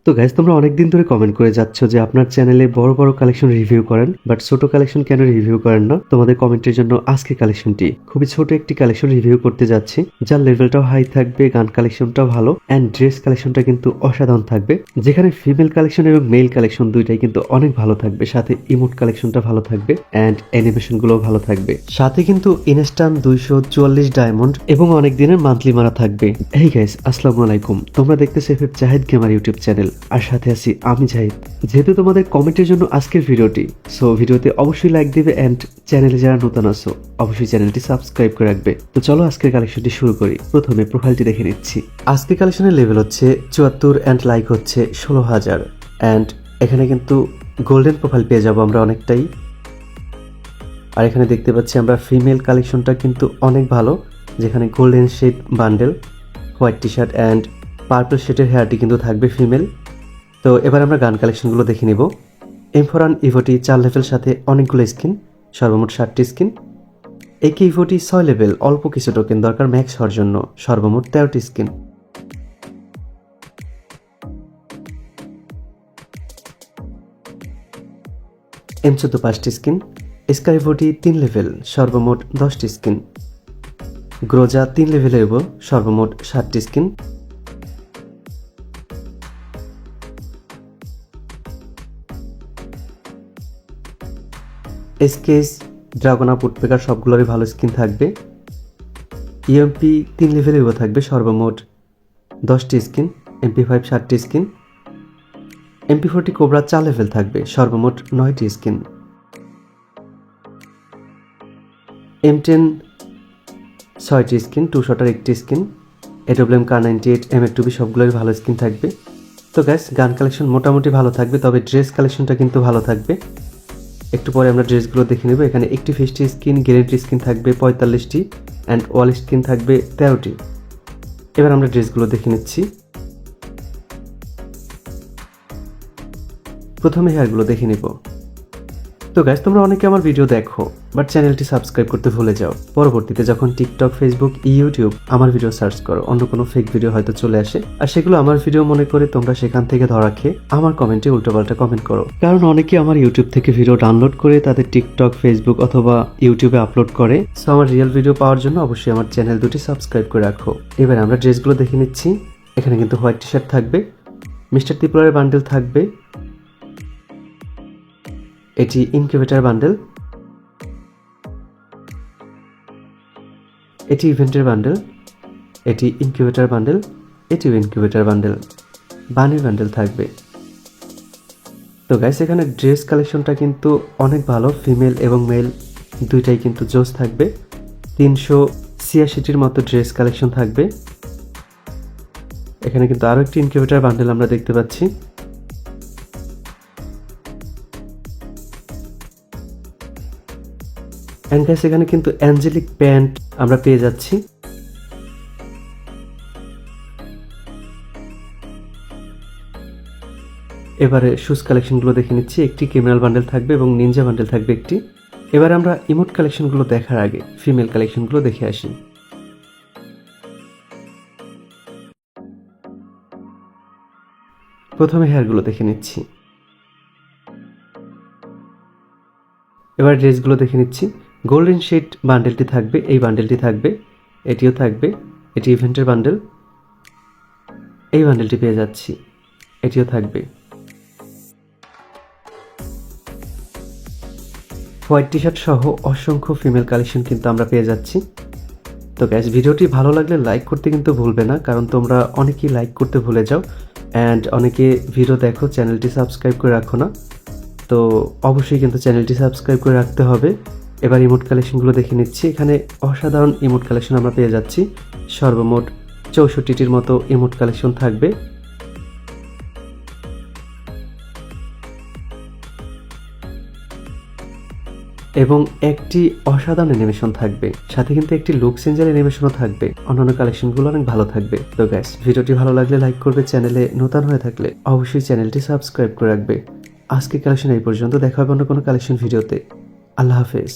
তো গাইস, তোমরা অনেকদিন ধরে কমেন্ট করে যাচ্ছ যে আপনার চ্যানেলে বড় বড় কালেকশন রিভিউ করেন, বাট ছোট কালেকশন কেন রিভিউ করেন না। তোমাদের কমেন্টের জন্য আজকে কালেকশনটি খুবই ছোট একটি কালেকশন রিভিউ করতে যাচ্ছি, যার লেভেলটাও হাই থাকবে, গান কালেকশনটাও ভালো অ্যান্ড ড্রেস কালেকশনটা কিন্তু অসাধারণ থাকবে, যেখানে ফিমেল কালেকশন এবং মেল কালেকশন দুইটাই কিন্তু অনেক ভালো থাকবে, সাথে ইমোট কালেকশনটা ভালো থাকবে অ্যান্ড অ্যানিমেশন গুলো ভালো থাকবে, সাথে কিন্তু ইনস্ট্যান্ট 244 ডায়মন্ড এবং অনেক দিনের মান্থলি মারা থাকবে। এই গাইস, আসসালামু আলাইকুম, তোমরা দেখতেছো FF Zahid gamer YouTube channel, আর সাথে আছি আমি জাহিদ। যেহেতু তোমাদের কমেন্টের জন্য আজকের ভিডিওটি, সো ভিডিওতে অবশ্যই লাইক দিবে অ্যান্ড চ্যানেলে যারা নতুন আছো অবশ্যই চ্যানেলটি সাবস্ক্রাইব করে রাখবে। তো চলো আজকের কালেকশনটি শুরু করি। প্রথমে প্রোফাইলটি দেখে নিচ্ছি। আজকের কালেকশনের লেভেল হচ্ছে 74 অ্যান্ড লাইক হচ্ছে 16,000 অ্যান্ড এখানে কিন্তু গোল্ডেন প্রোফাইল পেয়ে যাবো আমরা অনেকটাই। আর এখানে দেখতে পাচ্ছি আমরা ফিমেল কালেকশনটা কিন্তু অনেক ভালো, যেখানে golden shade bundle, white T shirt and purple শেডের হেয়ারটি কিন্তু থাকবে ফিমেল। তো এবার আমরা গান কালেকশনগুলো দেখে নিব। M4 ইভোটি 4 লেভেল সাথে অনেকগুলো স্কিন, সর্বমোট 7টি স্কিন। AK ইভোটি 6 লেভেল, অল্প কিছু টোকেন দরকার ম্যাক্স হওয়ার জন্য, সর্বমোট 13টি স্কিন। M14 5টি স্কিন। স্কাই ইভোটি 3 লেভেল, সর্বমোট 10টি স্কিন। গ্রোজা 3 লেভেলের ইভো, সর্বমোট 7টি স্কিন। এসকেস, ড্রাগনা, পুটপেকার সবগুলোরই ভালো স্কিন থাকবে। ইএমপি 3 লেভেলের ইভো থাকবে, সর্বমোট 10টি স্কিন। MP5 7টি স্কিন। MP40 কোবরা 4 লেভেল থাকবে, সর্বমোট 9টি স্কিন। M10 6টি স্কিন, 2 শটার 1টি স্কিন। AWM K98 M1B সবগুলোই ভালো স্কিন থাকবে। তো গ্যাস, গান কালেকশন মোটামুটি ভালো থাকবে, তবে ড্রেস কালেকশনটা কিন্তু ভালো থাকবে। একটু পরে আমরা ড্রেসগুলো দেখে নেব। এখানে 51টি স্কিন, গ্যারেন্টি স্কিন থাকবে 45টি অ্যান্ড ওয়াল স্কিন থাকবে 13টি। এবার আমরা ড্রেসগুলো দেখে নিচ্ছি। প্রথমে হেয়ারগুলো দেখে নিব। তো গাইস, তোমরা অনেকে আমার ভিডিও দেখো বাট চ্যানেলটি সাবস্ক্রাইব করতে ভুলে যাও। পরবর্তীতে যখন টিকটক, ফেসবুক, ইউটিউব আমার ভিডিও সার্চ করো, অন্য কোনো ফেক ভিডিও হয়তো চলে আসে, আর সেগুলো আমার ভিডিও মনে করে তোমরা সেখান থেকে ধরা খেয়ে আমার কমেন্টে উল্টোপাল্টা কমেন্ট করো। কারণ অনেকে আমার ইউটিউব থেকে ভিডিও ডাউনলোড করে তাদের টিকটক, ফেসবুক অথবা ইউটিউবে আপলোড করে। সো আমার রিয়েল ভিডিও পাওয়ার জন্য অবশ্যই আমার চ্যানেল দুটি সাবস্ক্রাইব করে রাখো। এবার আমরা ড্রেসগুলো দেখে নিচ্ছি। এখানে কিন্তু হোয়াইট টি শার্ট থাকবে, মিস্টার ত্রিপুরার বান্ডেল থাকবে, এটি ইনকিউবেটর বান্ডেল, এটি ইভেন্টের বান্ডেল, এটি ইনকিউবেটর বান্ডেল, এটিও ইনকিউবেটর বান্ডেল, বানি বান্ডেল থাকবে। তো গাইস, এখানে ড্রেস কালেকশনটা কিন্তু অনেক ভালো, ফিমেল এবং মেল দুইটাই কিন্তু জোস থাকবে। 386টির মতো ড্রেস কালেকশন থাকবে। এখানে কিন্তু আরও একটি ইনকিউবেটর বান্ডেল আমরা দেখতে পাচ্ছি। এন্ড গাইস, এখানে কিন্তু অ্যাঞ্জেলিক প্যান্ট আমরা পেয়ে যাচ্ছি। এবারে শুজ কালেকশনগুলো দেখে নিচ্ছি। একটি ক্রিমিনাল বান্ডেল থাকবে এবং নিনজা বান্ডেল থাকবে একটি। এবার আমরা ইমোট কালেকশনগুলো দেখার আগে ফিমেল কালেকশনগুলো দেখে আসি। প্রথমে হেয়ারগুলো দেখে নিচ্ছি। এবার ড্রেসগুলো দেখে নিচ্ছি। গোল্ডেন শেড বান্ডেলটি থাকবে, এই বান্ডেলটি থাকবে, এটিও থাকবে, এটি ইভেন্টের বান্ডেল, এই বান্ডেলটি পেয়ে যাচ্ছি, এটিও থাকবে। হোয়াইট টি শার্ট সহ অসংখ্য ফিমেল কালেকশন কিন্তু আমরা পেয়ে যাচ্ছি। তো গ্যাস, ভিডিওটি ভালো লাগলে লাইক করতে কিন্তু ভুলবে না, কারণ তোমরা অনেকেই লাইক করতে ভুলে যাও অ্যান্ড অনেকে ভিডিও দেখো, চ্যানেলটি সাবস্ক্রাইব করে রাখো না। তো অবশ্যই কিন্তু চ্যানেলটি সাবস্ক্রাইব করে রাখতে হবে। এবার ইমোট কালেকশনগুলো দেখে নিচ্ছি। এখানে অসাধারণ ইমোট কালেকশন আমরা পেয়ে যাচ্ছি, সর্বমোট 64টির মতো ইমোট কালেকশন থাকবে। এবং একটি অসাধারণ অ্যানিমেশন থাকবে, সাথে কিন্তু একটি লুক চেঞ্জার অ্যানিমেশনও থাকবে। অন্যান্য কালেকশনগুলো অনেক ভালো থাকবে। তো গাইস, ভিডিওটি ভালো লাগলে লাইক করবে, চ্যানেলে নতুন হয়ে থাকলে অবশ্যই চ্যানেলটি সাবস্ক্রাইব করে রাখবে। আজকে কালেকশন এই পর্যন্ত, দেখা হবে অন্য কোনো কালেকশন ভিডিওতে। আল্লাহ হাফেজ।